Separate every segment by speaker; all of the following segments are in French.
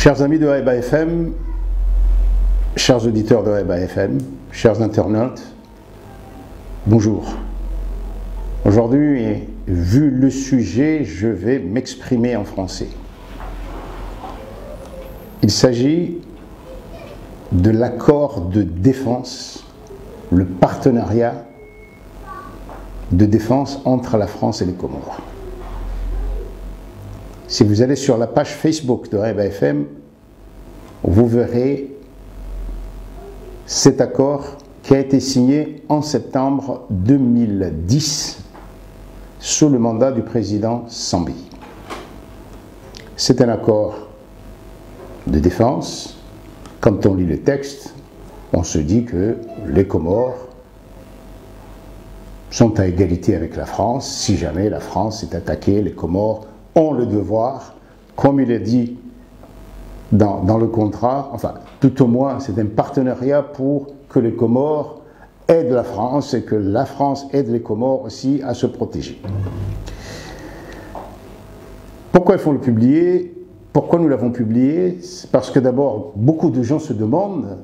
Speaker 1: Chers amis de Haïba FM, chers auditeurs de Haïba FM, chers internautes, bonjour. Aujourd'hui, vu le sujet, je vais m'exprimer en français. Il s'agit de l'accord de défense, le partenariat de défense entre la France et les Comores. Si vous allez sur la page Facebook de Haïba FM, vous verrez cet accord qui a été signé en septembre 2010 sous le mandat du président Sambi. C'est un accord de défense. Quand on lit le texte, on se dit que les Comores sont à égalité avec la France. Si jamais la France est attaquée, les Comores ont le devoir, comme il est dit dans le contrat, enfin, tout au moins, c'est un partenariat pour que les Comores aident la France et que la France aide les Comores aussi à se protéger. Pourquoi il faut le publier? Pourquoi nous l'avons publié? C'est parce que d'abord, beaucoup de gens se demandent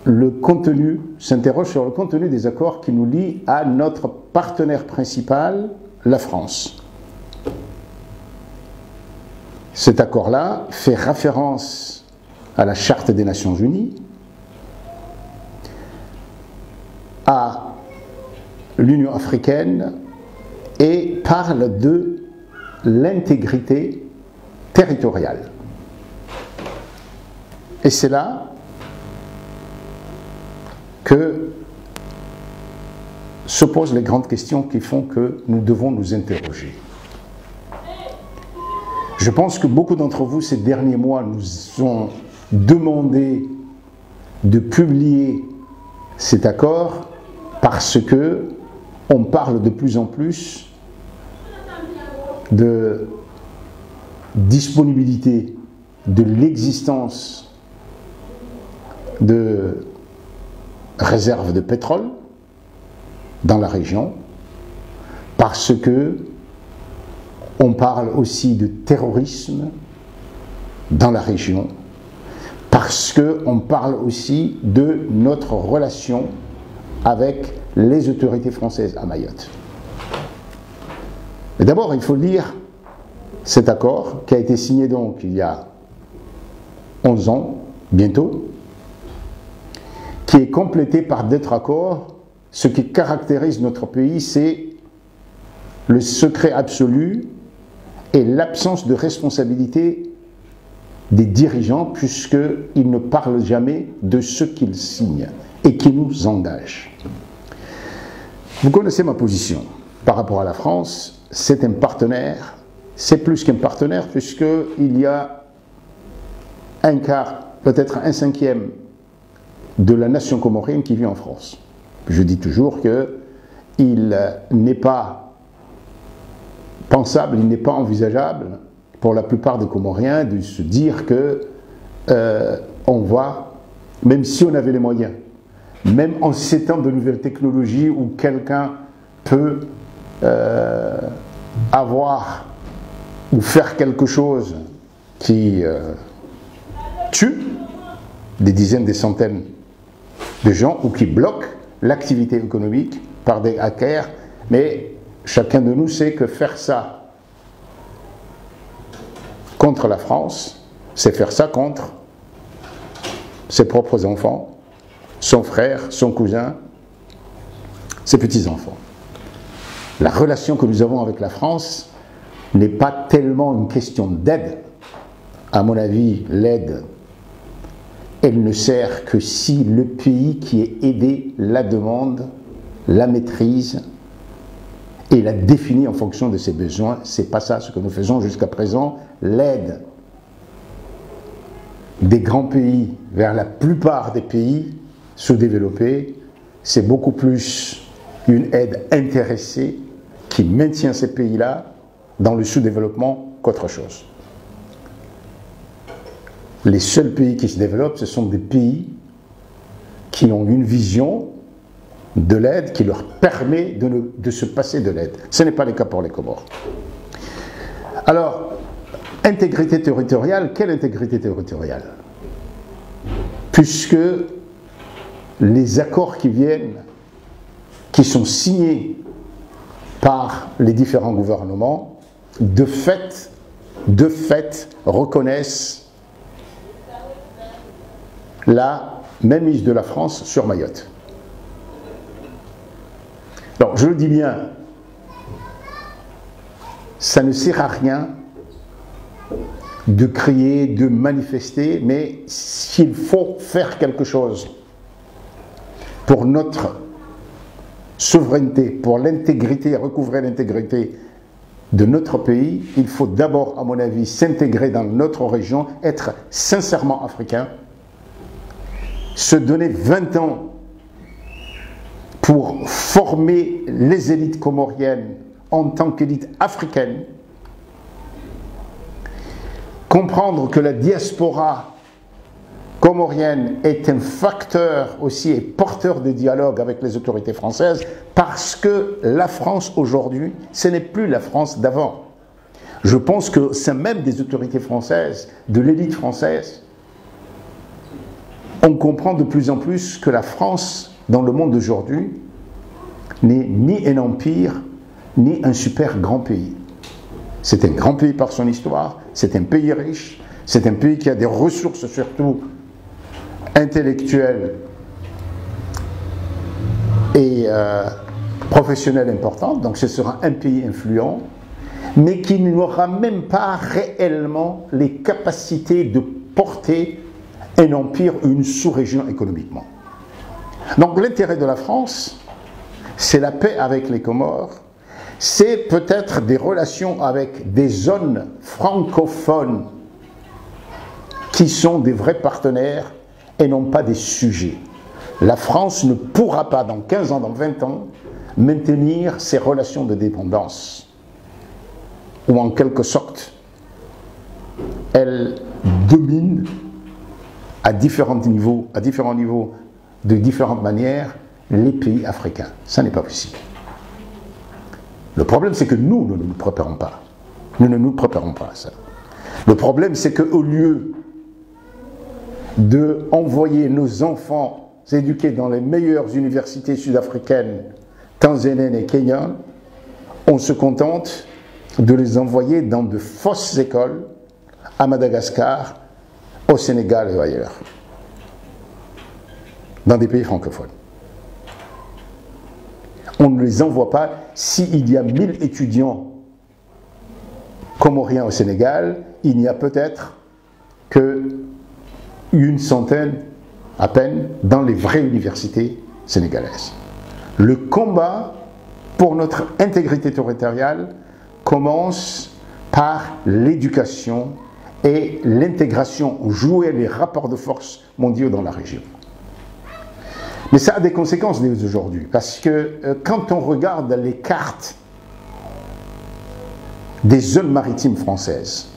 Speaker 1: le contenu, s'interrogent sur le contenu des accords qui nous lient à notre partenaire principal, la France. Cet accord-là fait référence à la Charte des Nations Unies, à l'Union africaine et parle de l'intégrité territoriale. Et c'est là que se posent les grandes questions qui font que nous devons nous interroger. Je pense que beaucoup d'entre vous, ces derniers mois, nous ont demandé de publier cet accord parce que on parle de plus en plus de disponibilité, de l'existence de réserves de pétrole dans la région, parce que on parle aussi de terrorisme dans la région, parce qu'on parle aussi de notre relation avec les autorités françaises à Mayotte. D'abord, il faut lire cet accord qui a été signé donc il y a 11 ans, bientôt, qui est complété par d'autres accords. Ce qui caractérise notre pays, c'est le secret absolu et l'absence de responsabilité des dirigeants, puisqu'ils ne parlent jamais de ce qu'ils signent et qui nous engagent. Vous connaissez ma position par rapport à la France. C'est un partenaire, c'est plus qu'un partenaire, puisqu'il y a un quart, peut-être un cinquième de la nation comorienne qui vit en France. Je dis toujours qu'il n'est pas pensable, il n'est pas envisageable pour la plupart des Comoriens de se dire que on va, même si on avait les moyens, même en ces temps de nouvelles technologies où quelqu'un peut avoir ou faire quelque chose qui tue des dizaines, des centaines de gens ou qui bloque l'activité économique par des hackers, mais chacun de nous sait que faire ça contre la France, c'est faire ça contre ses propres enfants, son frère, son cousin, ses petits-enfants. La relation que nous avons avec la France n'est pas tellement une question d'aide. À mon avis, l'aide, elle ne sert que si le pays qui est aidé la demande, la maîtrise et la définit en fonction de ses besoins. C'est pas ça ce que nous faisons jusqu'à présent. L'aide des grands pays vers la plupart des pays sous-développés, c'est beaucoup plus une aide intéressée qui maintient ces pays-là dans le sous-développement qu'autre chose. Les seuls pays qui se développent, ce sont des pays qui ont une vision de l'aide qui leur permet de se passer de l'aide. Ce n'est pas le cas pour les Comores. Alors, Intégrité territoriale, quelle intégrité territoriale? Puisque les accords qui viennent, qui sont signés par les différents gouvernements, de fait, reconnaissent la mainmise de la France sur Mayotte. Alors, je le dis bien, ça ne sert à rien de crier, de manifester, mais s'il faut faire quelque chose pour notre souveraineté, pour l'intégrité, recouvrer l'intégrité de notre pays, il faut d'abord, à mon avis, s'intégrer dans notre région, être sincèrement africain, se donner 20 ans pour former les élites comoriennes en tant qu'élite africaine, comprendre que la diaspora comorienne est un facteur aussi et porteur de dialogue avec les autorités françaises, parce que la France aujourd'hui, ce n'est plus la France d'avant. Je pense que c'est même des autorités françaises, de l'élite française, on comprend de plus en plus que la France, dans le monde d'aujourd'hui, n'est ni un empire, ni un super grand pays. C'est un grand pays par son histoire, c'est un pays riche, c'est un pays qui a des ressources surtout intellectuelles et professionnelles importantes, donc ce sera un pays influent, mais qui n'aura même pas réellement les capacités de porter un empire ou une sous-région économiquement. Donc l'intérêt de la France, c'est la paix avec les Comores, c'est peut-être des relations avec des zones francophones qui sont des vrais partenaires et non pas des sujets. La France ne pourra pas, dans 15 ans, dans 20 ans, maintenir ses relations de dépendance. Ou en quelque sorte, elle domine à différents niveaux, de différentes manières, les pays africains. Ça n'est pas possible. Le problème, c'est que nous ne nous préparons pas. Nous ne nous préparons pas à ça. Le problème, c'est qu'au lieu d'envoyer nos enfants éduqués dans les meilleures universités sud-africaines, tanzaniennes et kenyanes, on se contente de les envoyer dans de fausses écoles à Madagascar, au Sénégal et ailleurs, dans des pays francophones. On ne les envoie pas. S'il y a 1000 étudiants comoriens au Sénégal, il n'y a peut-être que une centaine à peine dans les vraies universités sénégalaises. Le combat pour notre intégrité territoriale commence par l'éducation et l'intégration, jouer les rapports de force mondiaux dans la région. Mais ça a des conséquences dès aujourd'hui, parce que quand on regarde les cartes des zones maritimes françaises,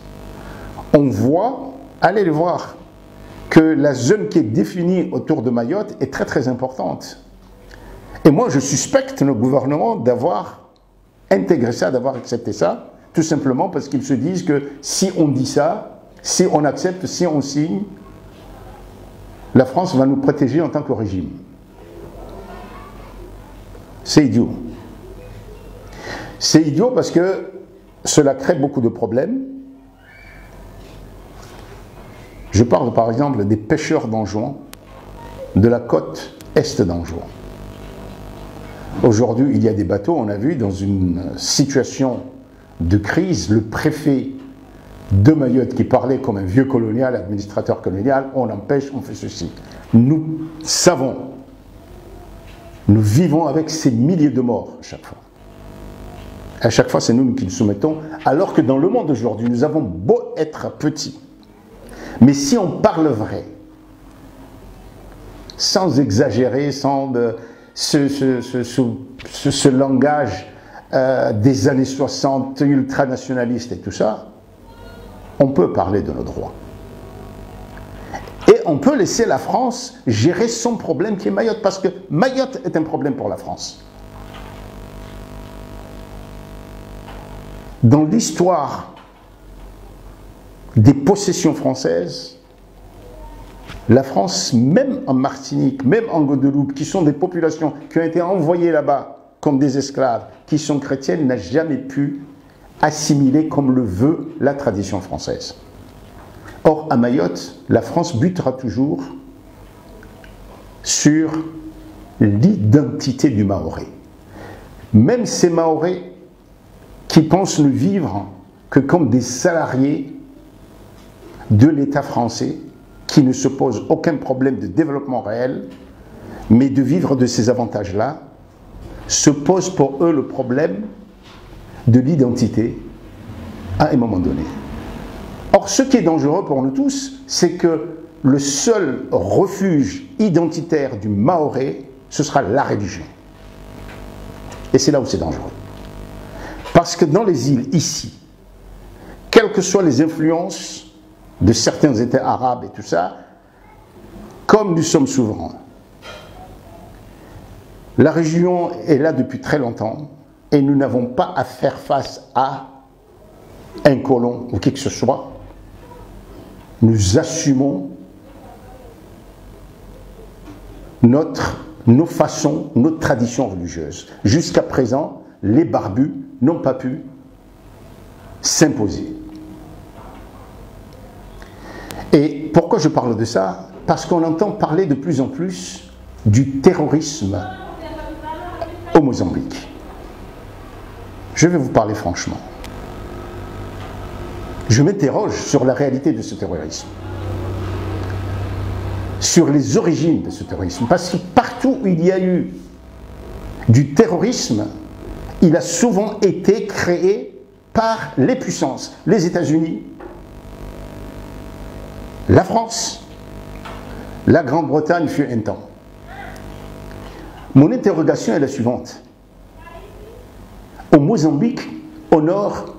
Speaker 1: on voit, allez le voir, que la zone qui est définie autour de Mayotte est très très importante. Et moi je suspecte le gouvernement d'avoir intégré ça, d'avoir accepté ça, tout simplement parce qu'ils se disent que si on dit ça, si on accepte, si on signe, la France va nous protéger en tant que régime. C'est idiot. C'est idiot parce que cela crée beaucoup de problèmes. Je parle par exemple des pêcheurs d'Anjouan, de la côte est d'Anjouan. Aujourd'hui, il y a des bateaux, on a vu, dans une situation de crise, le préfet de Mayotte qui parlait comme un vieux colonial, administrateur colonial, on empêche, on fait ceci. Nous savons, nous vivons avec ces milliers de morts à chaque fois. À chaque fois, c'est nous qui nous soumettons, alors que dans le monde aujourd'hui, nous avons beau être petits, mais si on parle vrai, sans exagérer, sans ce langage des années 60, ultranationaliste et tout ça, on peut parler de nos droits. Et on peut laisser la France gérer son problème qui est Mayotte, parce que Mayotte est un problème pour la France. Dans l'histoire des possessions françaises, la France, même en Martinique, même en Guadeloupe, qui sont des populations qui ont été envoyées là-bas comme des esclaves, qui sont chrétiennes, n'a jamais pu assimiler comme le veut la tradition française. Or, à Mayotte, la France butera toujours sur l'identité du Mahorais. Même ces Mahorais qui pensent ne vivre que comme des salariés de l'État français, qui ne se posent aucun problème de développement réel, mais de vivre de ces avantages-là, se pose pour eux le problème de l'identité à un moment donné. Or, ce qui est dangereux pour nous tous, c'est que le seul refuge identitaire du Mahorais, ce sera la religion. Et c'est là où c'est dangereux. Parce que dans les îles, ici, quelles que soient les influences de certains États arabes et tout ça, comme nous sommes souverains, la région est là depuis très longtemps et nous n'avons pas à faire face à un colon ou qui que ce soit. Nous assumons nos façons, nos traditions religieuses. Jusqu'à présent, les barbus n'ont pas pu s'imposer. Et pourquoi je parle de ça? Parce qu'on entend parler de plus en plus du terrorisme au Mozambique. Je vais vous parler franchement. Je m'interroge sur la réalité de ce terrorisme, sur les origines de ce terrorisme, parce que partout où il y a eu du terrorisme, il a souvent été créé par les puissances, les États-Unis, la France, la Grande-Bretagne fut un temps. Mon interrogation est la suivante. Au Mozambique, au nord,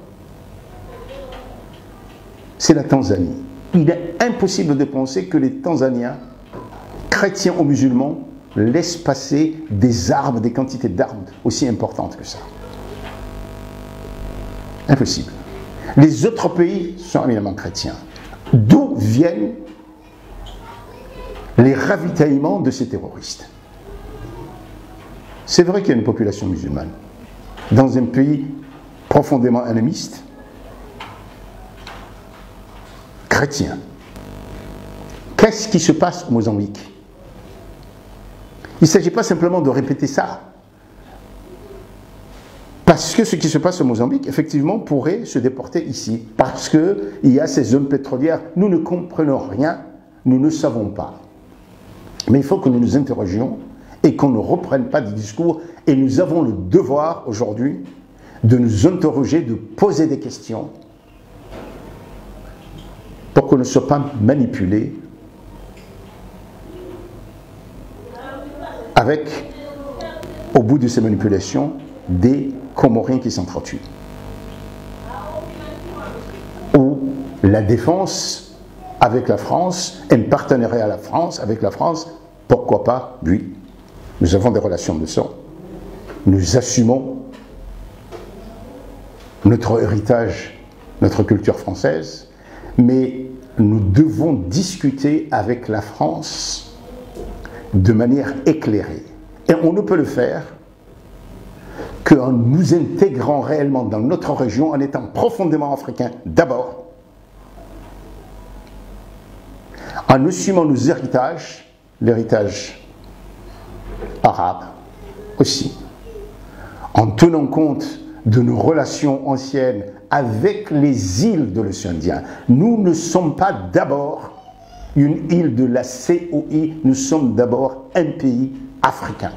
Speaker 1: c'est la Tanzanie. Il est impossible de penser que les Tanzaniens, chrétiens ou musulmans, laissent passer des armes, des quantités d'armes aussi importantes que ça. Impossible. Les autres pays sont éminemment chrétiens. D'où viennent les ravitaillements de ces terroristes? C'est vrai qu'il y a une population musulmane dans un pays profondément animiste, chrétien. Qu'est-ce qui se passe au Mozambique? Il ne s'agit pas simplement de répéter ça. Parce que ce qui se passe au Mozambique, effectivement, pourrait se déporter ici. Parce qu'il y a ces zones pétrolières. Nous ne comprenons rien, nous ne savons pas. Mais il faut que nous nous interrogions et qu'on ne reprenne pas des discours. Et nous avons le devoir aujourd'hui de nous interroger, de poser des questions pour qu'on ne soit pas manipulé avec, au bout de ces manipulations, des Comoriens qui s'entretuent. Ou la défense avec la France, un partenariat à la France, avec la France, pourquoi pas, oui. Nous avons des relations de sang. Nous assumons notre héritage, notre culture française, mais nous devons discuter avec la France de manière éclairée. Et on ne peut le faire qu'en nous intégrant réellement dans notre région, en étant profondément africains d'abord, en assumant nos héritages, l'héritage arabe aussi, en tenant compte de nos relations anciennes avec les îles de l'océan Indien. Nous ne sommes pas d'abord une île de la COI, nous sommes d'abord un pays africain,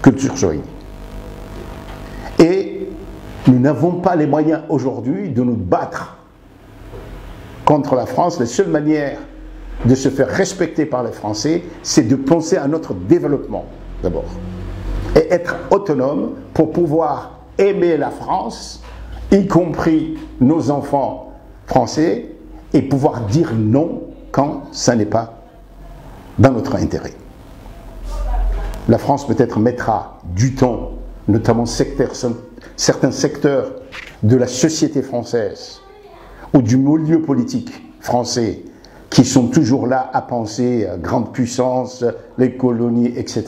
Speaker 1: culture soïne. Et nous n'avons pas les moyens aujourd'hui de nous battre contre la France. La seule manière de se faire respecter par les Français, c'est de penser à notre développement d'abord. Et être autonome pour pouvoir aimer la France, y compris nos enfants français, et pouvoir dire non quand ça n'est pas dans notre intérêt. La France peut-être mettra du temps, notamment certains secteurs de la société française ou du milieu politique, français qui sont toujours là à penser grande puissance, les colonies, etc.,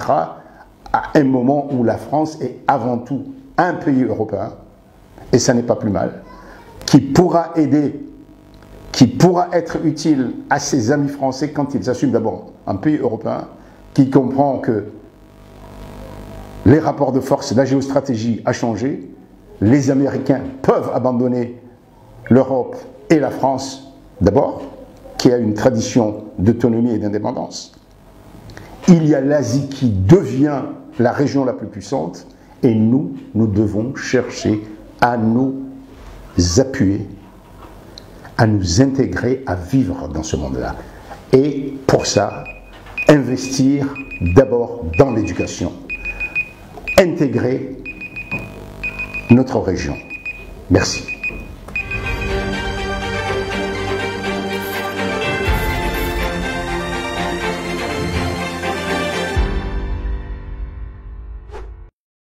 Speaker 1: à un moment où la France est avant tout un pays européen, et ça n'est pas plus mal, qui pourra aider, qui pourra être utile à ses amis français quand ils assument d'abord un pays européen, qui comprend que les rapports de force, la géostratégie a changé, les Américains peuvent abandonner l'Europe et la France d'abord, qui a une tradition d'autonomie et d'indépendance. Il y a l'Asie qui devient la région la plus puissante, et nous devons chercher à nous appuyer, à nous intégrer, à vivre dans ce monde-là. Et pour ça, investir d'abord dans l'éducation, intégrer notre région. Merci.